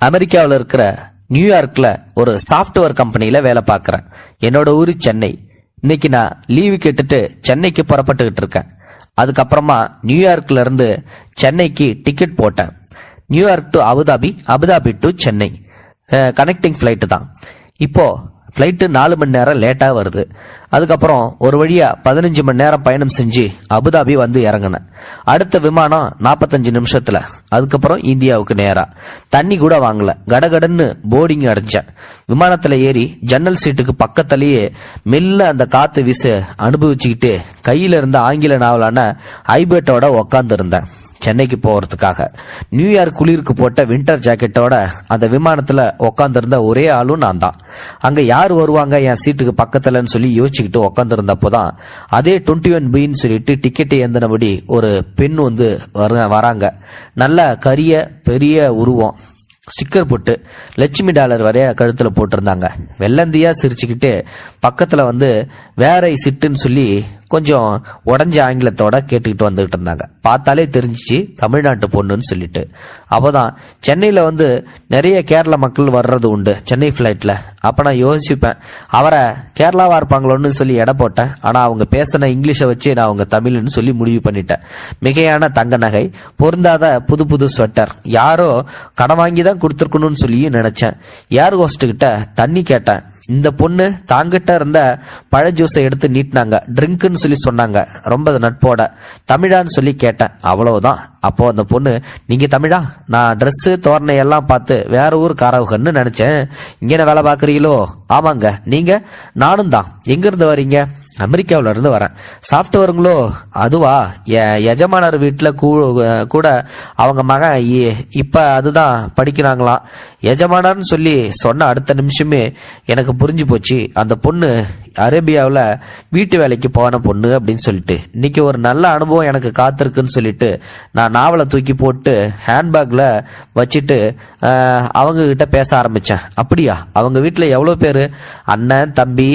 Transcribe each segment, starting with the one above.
அமெரிக்காவில் இருக்கிற நியூயார்க்ல ஒரு சாஃப்ட்வேர் கம்பெனியில வேலை பார்க்கறேன். என்னோட ஊரு சென்னை. இன்னைக்கு நான் லீவு கேட்டுட்டு சென்னைக்கு புறப்பட்டுக்கிட்டு இருக்கேன். அதுக்கப்புறமா நியூயார்க்ல இருந்து சென்னைக்கு டிக்கெட் போட்டேன். New York to Abu Dhabi, Abu Dhabi to Chennai connecting flight தான். இப்போ ஃப்ளைட்டு 4 மணி நேரம் லேட்டாக வருது. அதுக்கப்புறம் ஒரு வழியா 15 மணி நேரம் பயணம் செஞ்சு அபுதாபி வந்து இறங்கினேன். அடுத்த விமானம் 45 நிமிஷத்துல. அதுக்கப்புறம் இந்தியாவுக்கு நேரா. தண்ணி கூட வாங்கல, கடகடன்னு போர்டிங் அடைஞ்சேன். விமானத்துல ஏறி ஜன்னல் சீட்டுக்கு பக்கத்திலேயே மெல்ல அந்த காத்து வீச அனுபவிச்சுக்கிட்டு கையில இருந்த ஆங்கில நாவலான ஐபேட்டோட உக்காந்து இருந்தேன். சென்னைக்கு போறதுக்காக நியூயார்க் குளிருக்கு போட்ட வின்டர் ஜாக்கெட்டோட அந்த விமானத்துல உக்காந்துருந்த ஒரே ஆளும் நான் தான். அங்க யாரு வருவாங்க என் சீட்டுக்கு பக்கத்துலன்னு சொல்லி யோசிச்சுக்கிட்டு உக்காந்துருந்தப்போதான் அதே 21Bன்னு சொல்லிட்டு டிக்கெட்டை ஏந்தினபடி ஒரு பெண் வந்து வராங்க. நல்ல கரிய பெரிய உருவம், ஸ்டிக்கர் போட்டு லட்சுமி டாலர் வரைய கழுத்துல போட்டிருந்தாங்க. வெள்ளந்தியா சிரிச்சுக்கிட்டு பக்கத்துல வந்து வேற சிட்டுன்னு சொல்லி கொஞ்சம் உடஞ்ச ஆங்கிலத்தோட கேட்டுக்கிட்டு வந்துகிட்டு இருந்தாங்க. பார்த்தாலே தெரிஞ்சிச்சு தமிழ்நாட்டு பொண்ணுன்னு சொல்லிட்டு. அப்போதான் சென்னையில வந்து நிறைய கேரள மக்கள் வர்றது உண்டு சென்னை பிளைட்ல. அப்ப நான் யோசிப்பேன், அவரை கேரளாவா இருப்பாங்களோன்னு சொல்லி எடை போட்டேன். ஆனா அவங்க பேசின இங்கிலீஷை வச்சு நான் அவங்க தமிழ்னு சொல்லி முடிவு பண்ணிட்டேன். மிகையான தங்க நகை, பொருந்தாத புது புது ஸ்வெட்டர், யாரோ கடன் வாங்கி தான் கொடுத்துருக்கணும்னு சொல்லி நினைச்சேன். ஏர் ஹோஸ்ட் கிட்ட தண்ணி கேட்டேன். இந்த பொண்ணு தாங்கிட்ட இருந்த பழ ஜூஸை எடுத்து நீட்டினாங்க. ட்ரிங்க்னு சொல்லி சொன்னாங்க ரொம்ப நட்போட. தமிழான்னு சொல்லி கேட்டேன். அவ்வளவுதான். அப்போ அந்த பொண்ணு, நீங்க தமிழா? நான் ட்ரெஸ் தோரணை எல்லாம் பார்த்து வேற ஊர் காரவுகன்னு நினைச்சேன். இங்க வேலை பாக்குறீங்களோ? ஆமாங்க. நீங்க? நானும் தான். எங்க இருந்து வரீங்க? அமெரிக்காவில இருந்து வரேன். சாப்பிட்டு அதுவா? எஜமானர் வீட்டுல கூட அவங்க மகன் இப்ப அதுதான் படிக்கிறாங்களாம். எஜமானர்னு சொல்லி சொன்ன அடுத்த நிமிஷமே எனக்கு புரிஞ்சு போச்சு அந்த பொண்ணு அரேபியாவில் வீட்டு வேலைக்கு போன பொண்ணு அப்படின்னு சொல்லிட்டு. இன்னைக்கு ஒரு நல்ல அனுபவம் எனக்கு காத்திருக்குன்னு சொல்லிட்டு நான் நாவலை தூக்கி போட்டு ஹேண்ட்பேக்ல வச்சுட்டு அவங்க கிட்ட பேச ஆரம்பிச்சேன். அப்படியா? அவங்க வீட்டுல எவ்வளவு பேரு? அண்ணன், தம்பி,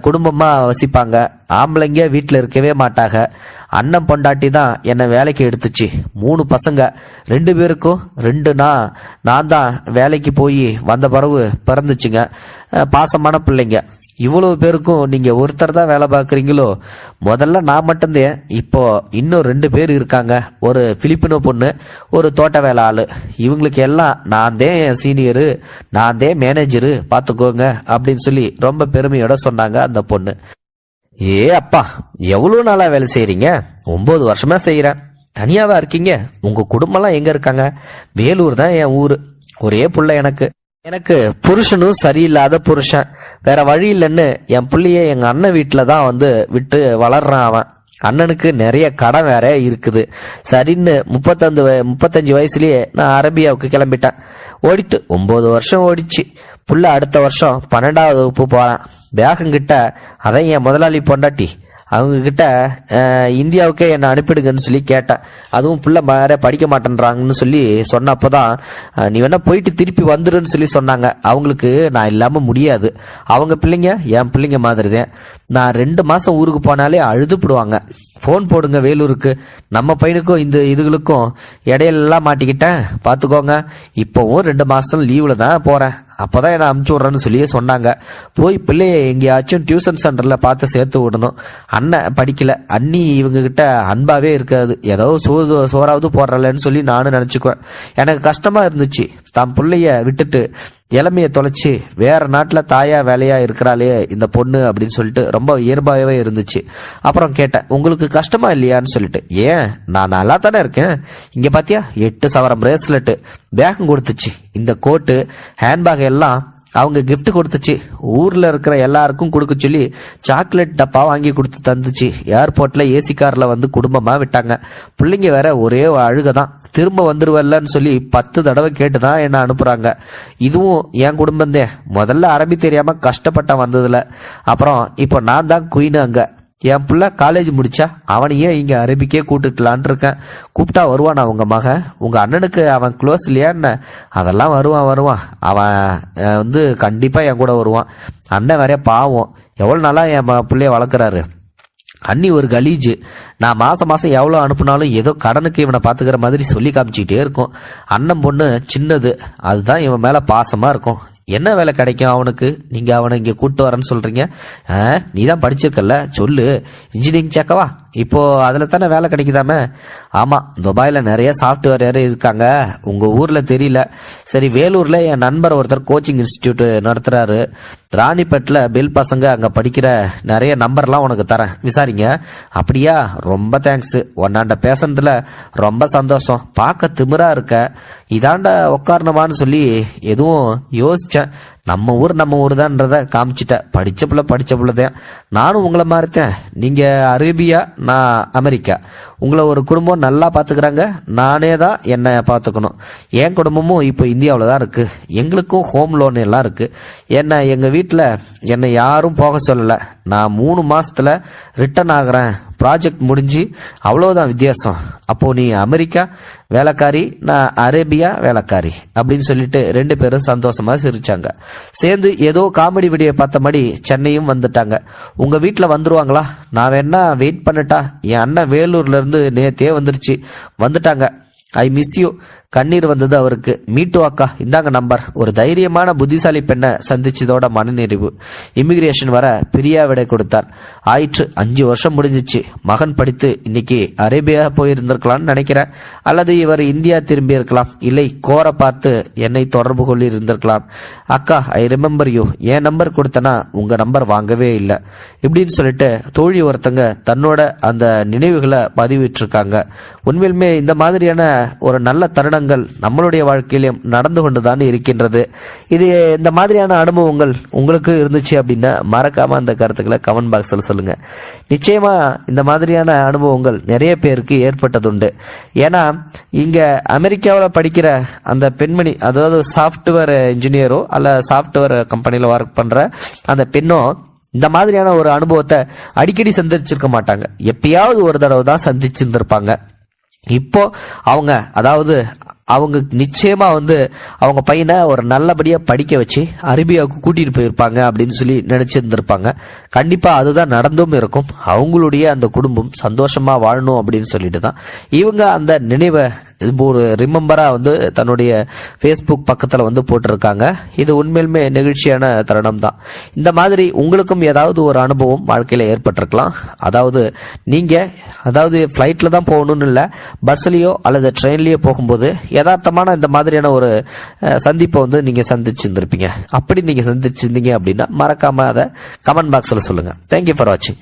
குடும்பமா வசிப்பாங்க. ஆம்பளைங்க வீட்டுல இருக்கவே மாட்டாங்க. அண்ணன் பொண்டாட்டி தான் என்னை வேலைக்கு எடுத்துச்சு. 3 பசங்க, 2 பேருக்கும் 2 நான் தான் வேலைக்கு போய் வந்த பிறகு பிறந்துச்சுங்க. பாசமான பிள்ளைங்க. இவ்வளவு பேருக்கும் நீங்க ஒருத்தர் தான் வேலை பார்க்குறீங்களோ? முதல்ல நான் மட்டும்தான். இப்போ இன்னும் 2 பேர் இருக்காங்க. ஒரு பிலிப்பினோ பொண்ணு, ஒரு தோட்ட வேலை ஆளு. இவங்களுக்கு எல்லாம் நான் தான் சீனியரு, நான் தான் மேனேஜரு, பாத்துக்கோங்க அப்படின்னு சொல்லி ரொம்ப பெருமையோட சொன்னாங்க அந்த பொண்ணு. ஏ அப்பா, எவ்வளவு நாளா வேலை செய்யறீங்க? 9 வருஷமா செய்யறேன். தனியாவா இருக்கீங்க? உங்க குடும்பம் எல்லாம் எங்க இருக்காங்க? வேலூர் தான் என் ஊரு. ஒரே புள்ள எனக்கு புருஷனும் சரியில்லாத புருஷன். வேற வழி இல்லைன்னு என் பிள்ளைய எங்க அண்ணன் வீட்டுல தான் வந்து விட்டு வளர்றான். அவன் அண்ணனுக்கு நிறைய கடன் வேற இருக்குது. சரின்னு 35 வயசுலயே நான் அரேபியாவுக்கு கிளம்பிட்டேன். ஓடிட்டு 9 வருஷம் ஓடிச்சு. புள்ள அடுத்த வருஷம் 12ஆவது வகுப்பு போறான். பேகங்கிட்ட அதான் என் முதலாளி பொண்டாட்டி அவங்க கிட்ட இந்தியாவுக்கே என்னை அனுப்பிடுங்கன்னு சொல்லி கேட்டேன். அதுவும் புள்ள வேற படிக்க மாட்டேன்றாங்கன்னு சொல்லி சொன்னப்போதான், நீ வேணா போயிட்டு திருப்பி வந்துருன்னு சொல்லி சொன்னாங்க. அவங்களுக்கு நான் இல்லாம முடியாது. அவங்க பிள்ளைங்க என் பிள்ளைங்க மாதிரி தான். நான் 2 மாசம் ஊருக்கு போனாலே அழுதுப்படுவாங்க. போன் போடுங்க வேலூருக்கு. நம்ம பையனுக்கும் இந்த இதுகளுக்கும் இடையிலெல்லாம் மாட்டிக்கிட்டேன் பாத்துக்கோங்க. இப்பவும் 2 மாசம் லீவ்ல தான் போறேன். அப்பதான் என்ன அமுச்சு விடுறேன்னு சொல்லி சொன்னாங்க. போய் பிள்ளைய எங்கேயாச்சும் டியூஷன் சென்டர்ல பார்த்து சேர்த்து விடணும். அண்ணன் படிக்கல, அண்ணி இவங்க கிட்ட அன்பாவே இருக்காது. ஏதோ சோறாவது போடுறலன்னு சொல்லி நானும் நினைச்சுக்குவேன். எனக்கு கஷ்டமா இருந்துச்சு. தான் பிள்ளைய விட்டுட்டு இளமைய தொலைச்சு வேற நாட்டுல தாயா வேலையா இருக்கிறாளே இந்த பொண்ணு அப்படின்னு சொல்லிட்டு ரொம்ப இயல்பாகவே இருந்துச்சு. அப்புறம் கேட்டேன், உங்களுக்கு கஷ்டமா இல்லையான்னு சொல்லிட்டு. ஏன், நான் நல்லா தானே இருக்கேன். இங்க பாத்தியா 8 சவரம் பிரேஸ்லெட், பேகம் கொடுத்துச்சு. இந்த கோட்டு, ஹேண்ட்பேக் எல்லாம் அவங்க கிஃப்ட் கொடுத்துச்சு. ஊர்ல இருக்கிற எல்லாருக்கும் கொடுக்க சொல்லி சாக்லேட் டப்பா வாங்கி கொடுத்து தந்துச்சு. ஏர்போர்ட்ல ஏசி கார்ல வந்து குடும்பமா விட்டாங்க. பிள்ளைங்க வேற ஒரே அழுகதான். திரும்ப வந்துருவல்லன்னு சொல்லி 10 தடவை கேட்டுதான் என்ன அனுப்புறாங்க. இதுவும் என் குடும்பம் தான். முதல்ல அரபி தெரியாம கஷ்டப்பட்ட வந்ததுல. அப்புறம் இப்போ நான் தான் குயின். அங்க என் புள்ள காலேஜ் முடிச்சா அவனையே இங்க அரபிக்கே கூட்டுக்கலான் இருக்கேன். கூப்பிட்டா வருவான் உங்க மகன்? உங்க அண்ணனுக்கு அவன் க்ளோஸ் இல்லையா என்ன? அதெல்லாம் வருவான். அவன் வந்து கண்டிப்பா என் கூட வருவான். அண்ணன் வேற பாவம், எவ்வளவு நாளா என் பிள்ளைய வளர்க்குறாரு. அண்ணி ஒரு கலீஜு. நான் மாசம் மாசம் எவ்வளோ அனுப்புனாலும் ஏதோ கடனுக்கு இவனை பாத்துக்கிற மாதிரி சொல்லி காமிச்சிக்கிட்டே இருக்கும். அண்ணன் பொண்ணு சின்னது, அதுதான் இவன் மேல பாசமா இருக்கும். என்ன வேலை கிடைக்கும் அவனுக்கு? நீங்க அவனை இங்க கூட்டு வரேன்னு சொல்றீங்க. நீ தான் படிச்சிருக்கல, சொல்லு. இன்ஜினியரிங் சேர்க்கவா? இப்போ அதுல தானே வேலை கிடைக்குதாமே. ஆமா, துபாயில நிறைய சாஃப்ட்வேர் இருக்காங்க, உங்க ஊர்ல தெரியல. சரி, வேலூர்ல என் நண்பர் ஒருத்தர் கோச்சிங் இன்ஸ்டிடியூட் நடத்துறாரு. ராணிப்பேட்டில் பெல் பசங்க அங்க படிக்கிற நிறைய நம்பர்லாம் உனக்கு தரேன், விசாரிங்க. அப்படியா? ரொம்ப தேங்க்ஸ். ஒன்னாண்ட பேசுனதுல ரொம்ப சந்தோஷம். பார்க்க திமிரா இருக்க, இதாண்ட உட்காரணுமான்னு சொல்லி எதுவும் யோசிச்சேன். நம்ம ஊர் தான்றத காமிச்சிட்ட. படிச்ச பிள்ளைதான். நானும் உங்களை மாதிரித்தேன். நீங்க அரேபியா, நான் அமெரிக்கா. உங்களை ஒரு குடும்பம் நல்லா பாத்துக்கிறாங்க, நானே தான் என்ன பாத்துக்கணும். என் குடும்பமும் இப்போ இந்தியாவில் தான் இருக்கு. எங்களுக்கும் ஹோம் லோன் எல்லாம் இருக்கு. என்ன எங்க வீட்டில் என்னை யாரும் போக சொல்லல. நான் 3 மாசத்துல ரிட்டர்ன் ஆகுறேன். ப்ராஜெக்ட் முடிஞ்சு அவ்வளவுதான் வித்தியாசம். அப்போ நீ அமெரிக்கா வேலைக்காரி, நான் அரேபியா வேலைக்காரி அப்படின்னு சொல்லிட்டு 2 பேரும் சந்தோஷமா சிரிச்சாங்க. சேர்ந்து ஏதோ காமெடி வீடியோ பார்த்த மாதிரி சென்னையும் வந்துட்டாங்க. உங்க வீட்டுல வந்துருவாங்களா? நான் வேணா வெயிட் பண்ணட்டா? என் அண்ணன் வேலூர்ல இருந்து நேத்தே வந்துட்டாங்க. I miss you. கண்ணீர் வந்தது அவருக்கு. மீட்டு அக்கா, இந்தாங்க நம்பர். ஒரு தைரியமான புத்திசாலி பெண்ணை சந்திச்சதோட மனநிறைவு. இமிகிரேஷன் வர பிரியா விடை கொடுத்தார். ஆயிற்று 5 வருஷம் முடிஞ்சிச்சு. மகன் படித்து இன்னைக்கு அரேபியா போயிருந்திருக்கலாம்னு நினைக்கிறேன். அல்லது இவர் இந்தியா திரும்பி இருக்கலாம். இல்லை, கோர பார்த்து என்னை தொடர்பு கொள்ளி இருந்திருக்கலாம். அக்கா, ஐ ரிமெம்பர் யூ. என் நம்பர் கொடுத்தனா உங்க நம்பர் வாங்கவே இல்லை இப்படின்னு சொல்லிட்டு தோழி ஒருத்தங்க தன்னோட அந்த நினைவுகளை பதிவிட்டு இருக்காங்க. உண்மையிலுமே இந்த மாதிரியான ஒரு நல்ல தருணங்கள் நம்மளுடைய வாழ்க்கையிலும் நடந்து கொண்டுதான் இருக்கின்றது. இது இந்த மாதிரியான அனுபவங்கள் உங்களுக்கு இருந்துச்சு அப்படின்னா மறக்காம அந்த கருத்துக்களை கமெண்ட் பாக்ஸ்ல சொல்லுங்க. நிச்சயமா இந்த மாதிரியான அனுபவங்கள் நிறைய பேருக்கு ஏற்பட்டதுண்டு. ஏன்னா இங்க அமெரிக்காவில் படிக்கிற அந்த பெண்மணி, அதாவது சாஃப்ட்வேர் இன்ஜினியரோ அல்ல சாஃப்ட்வேர் கம்பெனில ஒர்க் பண்ற அந்த பெண்ணோ இந்த மாதிரியான ஒரு அனுபவத்தை அடிக்கடி சந்திச்சிருக்க மாட்டாங்க. எப்பயாவது ஒரு தடவை தான் சந்திச்சிருந்திருப்பாங்க. இப்போ அவங்க நிச்சயமா அவங்க பையனை ஒரு நல்லபடியா படிக்க வச்சு அரேபியாவுக்கு கூட்டிட்டு போயிருப்பாங்க அப்படின்னு சொல்லி நினைச்சிருந்திருப்பாங்க. கண்டிப்பா அதுதான் நடந்தும் இருக்கும். அவங்களுடைய அந்த குடும்பம் சந்தோஷமா வாழணும் அப்படின்னு சொல்லிட்டு தான் இவங்க அந்த நினைவை ஒரு ரிமெம்பரா தன்னுடைய ஃபேஸ்புக் பக்கத்துல போட்டிருக்காங்க. இது உண்மையிலுமே நெகிழ்ச்சியான தருணம் தான். இந்த மாதிரி உங்களுக்கும் ஏதாவது ஒரு அனுபவம் வாழ்க்கையில ஏற்பட்டிருக்கலாம். நீங்க பிளைட்ல தான் போகணும்னு இல்ல, பஸ்லயோ அல்லது ட்ரெயின்லயோ போகும்போது யதார்த்தமான இந்த மாதிரியான ஒரு சந்திப்பை நீங்க சந்திச்சிருந்திருப்பீங்க. அப்படி நீங்க சந்திச்சிருந்தீங்க அப்படின்னா மறக்காம அதை கமெண்ட் பாக்ஸ்ல சொல்லுங்க. தேங்க்யூ ஃபார் வாட்சிங்.